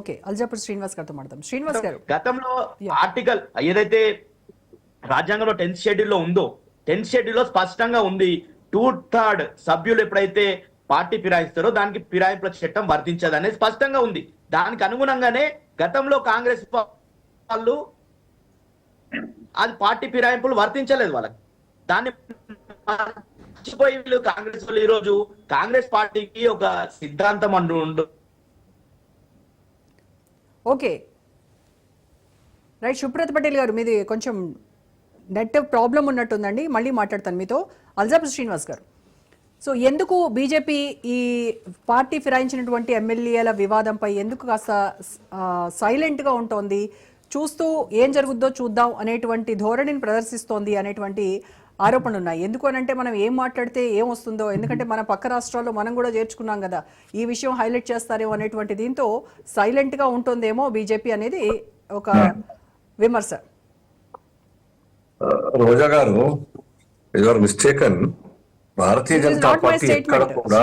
Okay, Aljapur Srinivas గారితో మాట్లాడదాం. శ్రీనివాస్ గారు, గతంలో ఆర్టికల్ ఏదైతే రాజ్యాంగంలో 10th షెడ్యూల్లో ఉందో 10th షెడ్యూల్లో స్పష్టంగా ఉంది 2/3 సభ్యులు ఎప్పుడైతే పార్టీ ఫిరాయిస్తారో దానికి ఫిరాయింపుల చట్టం వర్తించదనే స్పష్టంగా ఉంది. దానికి అనుగుణంగానే గతంలో కాంగ్రెస్ వాళ్ళు అది పార్టీ ఫిరాయింపులు వర్తించలేదు వాళ్ళకి. దాన్ని మర్చిపోయి వీళ్ళు కాంగ్రెస్ వాళ్ళు ఈరోజు కాంగ్రెస్ పార్టీకి ఒక సిద్ధాంతం అంటూ ఓకే రైట్. సుప్రత్ పటేల్ గారు, మీది కొంచెం నెట్ ప్రాబ్లం ఉన్నట్టుందండి, మళ్ళీ మాట్లాడతాను మీతో. అల్జాపూర్ శ్రీనివాస్ గారు, సో ఎందుకు బీజేపీ ఈ పార్టీ ఫిరాయించినటువంటి ఎమ్మెల్యేల వివాదంపై ఎందుకు కాస్త సైలెంట్గా ఉంటోంది, చూస్తూ ఏం జరుగుద్దో చూద్దాం అనేటువంటి ధోరణిని ప్రదర్శిస్తోంది అనేటువంటి ఆరోపణలు ఉన్నాయి? ఎందుకు అనంటే మనం ఏం మాట్లాడితే ఏం వస్తుందో, ఎందుకంటే మన పక్క రాష్ట్రాల్లో మనం కూడా చేర్చుకున్నాం కదా, ఈ విషయం హైలైట్ చేస్తారేమో అనేటువంటి దీంతో సైలెంట్గా ఉంటుందేమో బీజేపీ అనేది ఒక విమర్శ. రోజా గారు, your mistaken. Bharatiya Janata party ఎక్కడ కూడా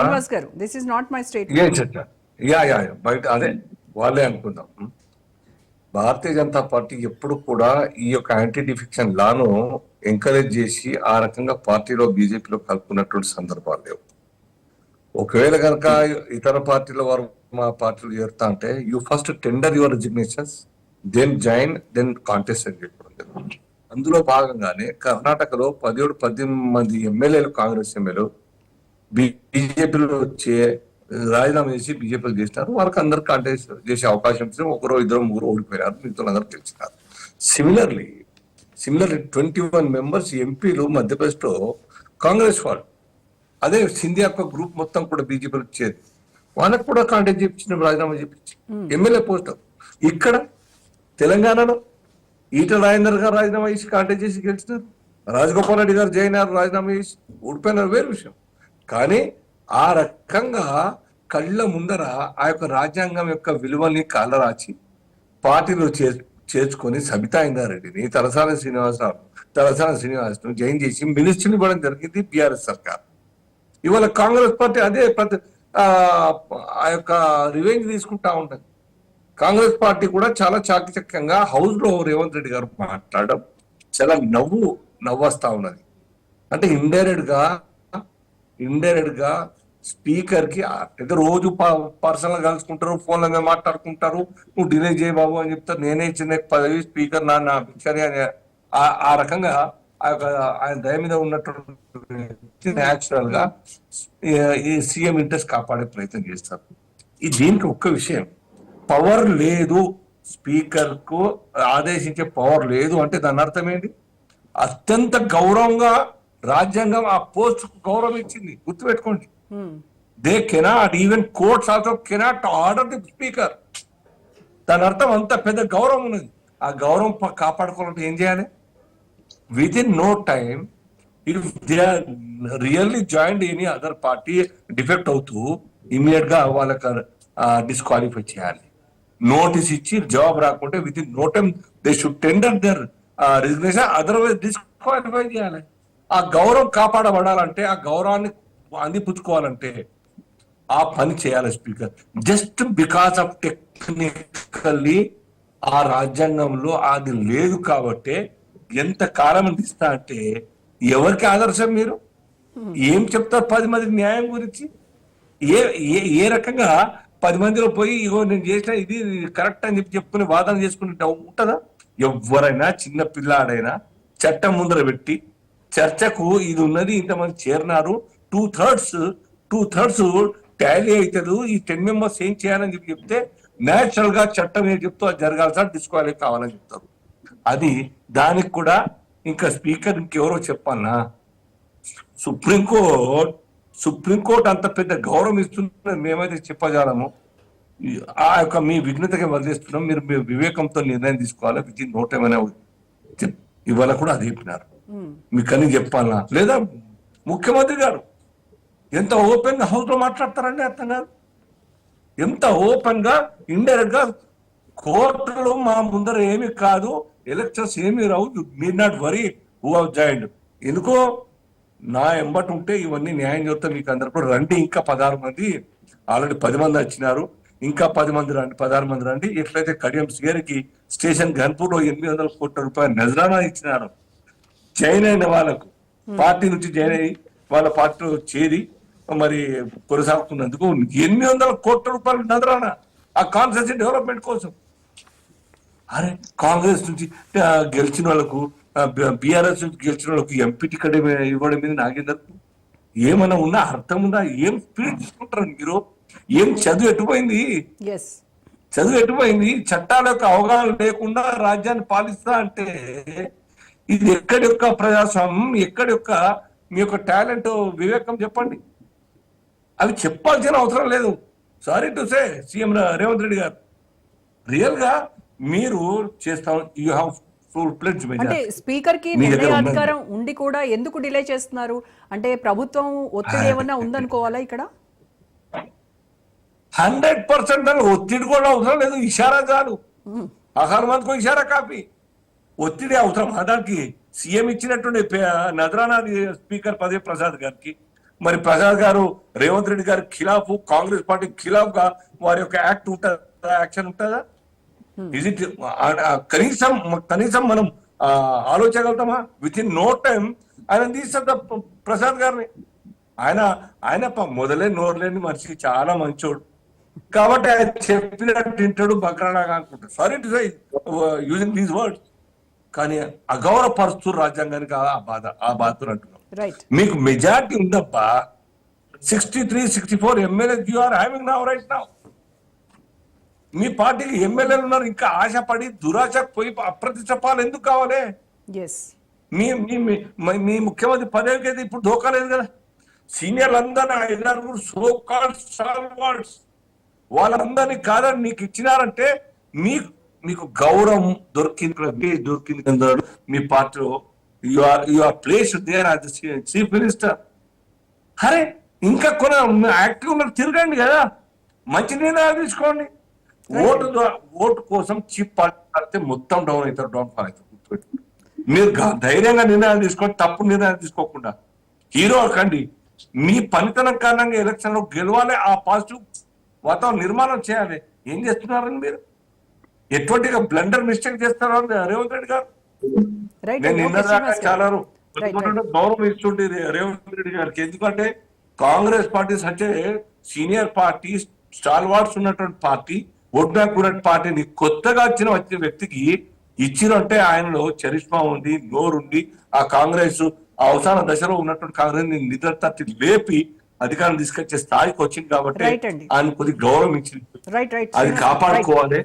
this is not my statement. బయట అదే వాళ్ళే అనుకుందాం. భారతీయ జనతా పార్టీ ఎప్పుడు కూడా ఈ యొక్క యాంటీ డిఫెక్షన్ లాను ఎంకరేజ్ చేసి ఆ రకంగా పార్టీలో బీజేపీలో కలుపుకున్నటువంటి సందర్భాలు లేవు. ఒకవేళ కనుక ఇతర పార్టీల వారు మా పార్టీలో చేరుతా అంటే you first tender your resignations, then join, then contest అని చెప్పడం. అందులో భాగంగానే కర్ణాటకలో 17-18 ఎమ్మెల్యేలు, కాంగ్రెస్ ఎమ్మెల్యేలు బీజేపీలో వచ్చే రాజీనామా చేసి బీజేపీలో చేసినారు. వాళ్ళకి అందరు కాంటెస్ట్ చేసే అవకాశం ఇచ్చి ఒకరో ఇద్దరు ముగ్గురు ఓడిపోయినారు, మిగతా అందరూ గెలిచినారు. సిమిలర్లీ 21 మెంబర్స్ ఎంపీలు మధ్యప్రదేశ్లో కాంగ్రెస్ వాళ్ళు, అదే సింధియా గ్రూప్ మొత్తం కూడా బీజేపీలో వచ్చేది, వాళ్ళకు కూడా కాంటెస్ట్ చేయించిన, రాజీనామా చేయించి ఎమ్మెల్యే పోస్ట్. ఇక్కడ తెలంగాణలో ఈటల రాజేందర్ గారు రాజీనామా చేసి కాంటెస్ట్ చేసి గెలిచినారు, రాజగోపాల్ రెడ్డి గారు జైనారు రాజీనామా చేసి ఓడిపోయినారు, వేరు విషయం. కానీ ఆ రకంగా కళ్ళ ముందర ఆ యొక్క రాజ్యాంగం యొక్క విలువల్ని కాలరాచి పార్టీలో చేర్చుకొని సబితా ఇందారెడ్డిని, తలసాని శ్రీనివాసరావు జైన్ చేసి మినిస్టర్ని ఇవ్వడం జరిగింది బీఆర్ఎస్ సర్కార్. ఇవాళ కాంగ్రెస్ పార్టీ అదే ఆ యొక్క రివెంజ్ తీసుకుంటా ఉంటుంది. కాంగ్రెస్ పార్టీ కూడా చాలా చాకచక్యంగా హౌస్ లో రేవంత్ రెడ్డి గారు మాట్లాడడం చాలా నవ్వొస్తా ఉన్నది. అంటే ఇండైరెక్ట్ గా స్పీకర్ కి అయితే రోజు పర్సనల్ గా కలుసుకుంటారు, ఫోన్ల మీద మాట్లాడుకుంటారు, నువ్వు డిలే చేయ బాబు అని చెప్తారు, నేనే చిన్న పదవి స్పీకర్ నా పిచ్చని అని ఆ రకంగా ఆయన దయ మీద ఉన్నటువంటి న్యాచురల్ గా ఈ సీఎం ఇంట్రెస్ట్ కాపాడే ప్రయత్నం చేస్తారు. దీనికి ఒక్క విషయం, పవర్ లేదు, స్పీకర్ కు ఆదేశించే పవర్ లేదు అంటే దాని అర్థం ఏంటి? అత్యంత గౌరవంగా రాజ్యాంగం ఆ పోస్ట్ గౌరవం ఇచ్చింది, గుర్తుపెట్టుకోండి. They cannot, even courts also cannot order the speaker. దాని అర్థం అంత పెద్ద గౌరవం ఉన్నది. ఆ గౌరవం కాపాడుకోవాలంటే ఏం చేయాలి? Within no time if they are really joined any other party defect అవుతూ ఇమీడియట్ గా వాళ్ళకి డిస్క్వాలిఫై చేయాలి. నోటీస్ ఇచ్చి జవాబు రాకుంటే within no time they should tender their resignation, otherwise disqualify చేయాలి. ఆ గౌరవం కాపాడబడాలంటే, ఆ గౌరవాన్ని అందిపుచ్చుకోవాలంటే ఆ పని చేయాలి speaker. Just because of technically ఆ రాజ్యాంగంలో అది లేదు కాబట్టి ఎంత కాలం ఇస్తా అంటే ఎవరికి ఆదర్శం? మీరు ఏం చెప్తారు 10 మందికి న్యాయం గురించి? ఏ రకంగా 10 మందిలో పోయి ఇగో నేను చేసిన ఇది కరెక్ట్ అని చెప్పుకుని వాదన చేసుకుంటే ఉంటుందా? ఎవరైనా చిన్న పిల్లాడైనా చట్టం ముందర పెట్టి చర్చకు ఇది ఉన్నది, ఇంతమంది చేరినారు, 2/3 టాలీ అవుతుంది, ఈ 10 మెంబర్స్ ఏం చేయాలని చెప్తే న్యాచురల్ గా చట్టం ఏం చెప్తూ అది జరగాలి సార్, డిస్క్వాలిఫై కావాలని చెప్తారు. అది దానికి కూడా ఇంకా స్పీకర్ ఇంకెవరో చెప్పాలనా? సుప్రీంకోర్టు అంత పెద్ద గౌరవం ఇస్తున్నది మేమైతే చెప్పజాలము. ఆ యొక్క మీ విఘ్నతగా వదిలేస్తున్నాం, మీరు మీ వివేకంతో నిర్ణయం తీసుకోవాలి, విత్ ఇన్ నో టైం అనే ఇవాళ కూడా అది చెప్పినారు. మీకు అని చెప్పాలనా? లేదా ముఖ్యమంత్రి గారు ఎంత ఓపెన్ గా హౌస్ లో మాట్లాడతారండి, అర్థం కాదు. ఎంత ఓపెన్ గా ఇండైరెక్ట్ గా కోర్టులో మా ముందర ఏమి కాదు, ఎలక్షన్స్ ఏమి రావు, మీరు not worry who have joined. ఎందుకో నా ఎంబటి ఉంటే ఇవన్నీ న్యాయం చేస్తే మీకు అందరు కూడా రండి. ఇంకా 16 మంది ఆల్రెడీ 10 మంది వచ్చినారు, ఇంకా 10 మంది రండి 16 మంది రండి. ఎట్లయితే కడియం శ్రీహరికి స్టేషన్ గన్పూర్ లో 800 కోట్ల రూపాయలు నజరానా ఇచ్చినారు జాయిన్ అయిన వాళ్ళకు, పార్టీ నుంచి జాయిన్ అయ్యి వాళ్ళ పార్టీలో చేరి మరి కొనసాగుతున్నందుకు 800 కోట్ల రూపాయలు నజరానా ఆ కాన్స్టిట్యూన్సీ డెవలప్మెంట్ కోసం. అరే కాంగ్రెస్ నుంచి గెలిచిన వాళ్ళకు, బీఆర్ఎస్ నుంచి గెలిచిన వాళ్ళకు ఎంపీ టికెట్ ఇవ్వడం మీద నాగేందర్ ఏమైనా ఉన్నా అర్థం ఉందా? ఏం స్పీడ్ తీసుకుంటారు మీరు? ఏం చదువు ఎట్టుపోయింది? ఎస్ చదువు ఎట్టుపోయింది? చట్టాల యొక్క అవగాహన లేకుండా రాజ్యాన్ని పాలిస్తా అంటే ఇది ఎక్కడి యొక్క ప్రజాస్వామ్యం, ఎక్కడి యొక్క మీ యొక్క టాలెంట్, వివేకం చెప్పండి. అవి చెప్పాల్సిన అవసరం లేదు. Sorry to say CM Revanth Reddy గారు, రియల్ గా మీరు చేస్తాం. You have full pledge. అంటే స్పీకర్ కి నిర్ణయాధికారం ఉండి కూడా ఎందుకు డిలే చేస్తున్నారు? అంటే ప్రభుత్వం ఒత్తిడి ఏమన్నా ఉందనుకోవాలా ఇక్కడ? 100% దాని ఒత్తిడి కూడా అవసరం లేదు. ఇషారా చాలు. హనుమంత్కు ఇషారా కాపీ. ఒత్తిడి అవసరం. దానికి సీఎం ఇచ్చినటువంటి నజరానా స్పీకర్ పదే ప్రసాద్ గారికి, మరి ప్రసాద్ గారు రేవంత్ రెడ్డి గారి ఖిలాఫ్, కాంగ్రెస్ పార్టీ ఖిలాఫ్ గా వారి యొక్క యాక్ట్ ఉంటుందా, యాక్షన్ ఉంటుందా? ఇది కనీసం మనం ఆలోచించగలుగుతామా? విత్ ఇన్ నో టైం ఆయన తీసేద్దాం ప్రసాద్ గారిని. ఆయన మొదలే నోరులేని మనిషి, చాలా మంచోడు కాబట్టి ఆయన చెప్పినట్టు తింటాడు, బక్రాగా అనుకుంటాడు. Sorry to say using these words. కానీ అగౌరవపరుస్తూ రాజ్యాంగానికి ఆ బాధ అంటున్నాం. మీకు మెజారిటీ ఉందబ్బా, 63-64 MLAs you are having now right now. మీ పార్టీకి ఎమ్మెల్యేలు ఉన్నారు, ఇంకా ఆశపడి దురాశకు పోయి అప్రతిష్టపాలు ఎందుకు కావాలి? మీ ముఖ్యమంత్రి పదవికి అయితే ఇప్పుడు ధోకా లేదు కదా. సీనియర్లు అందరినీ 5-6 సో కాల్డ్ స్టాల్వార్డ్స్ వాళ్ళందరినీ కాదని నీకు ఇచ్చినారంటే మీకు గౌరవం దొరికింది మీ పార్టీలో. You are place there as chief minister. అరే ఇంకా కొన్ని యాక్టివ్ ఉన్నారు, తిరగండి కదా, మంచి నిర్ణయాలు తీసుకోండి. ఓటు కోసం చీఫ్ పార్టీ మొత్తం డౌన్ అవుతారు, డౌన్ ఫాల్ అవుతారు. మీరు ధైర్యంగా నిర్ణయాలు తీసుకోండి, తప్పు నిర్ణయాలు తీసుకోకుండా. హీరో అకండి. మీ పనితనం కారణంగా ఎలక్షన్ లో గెలవాలి, ఆ పాజిటివ్ వాతావరణం నిర్మాణం చేయాలి. ఏం చేస్తున్నారని మీరు? ఎటువంటి బ్లండర్ మిస్టేక్ చేస్తారు రేవంత్ రెడ్డి గారు. నేను నిన్న చాలా గౌరవం ఇస్తుంటే రేవంత్ రెడ్డి గారికి. ఎందుకంటే Congress party such senior party, stalwarts ఉన్నటువంటి పార్టీ, ఓట్ బ్యాంక్ ఉన్న పార్టీని కొత్తగా వచ్చిన వ్యక్తికి ఇచ్చినంటే ఆయనలో చరిష్మా ఉంది, నోరుండి ఆ కాంగ్రెస్ అవసాన దశలో ఉన్నటువంటి కాంగ్రెస్ నిద్ర తట్టి లేపి అధికారం తీసుకొచ్చే స్థాయికి వచ్చింది కాబట్టి ఆయన కొద్ది గౌరవం ఇచ్చింది. అది కాపాడుకోవాలి.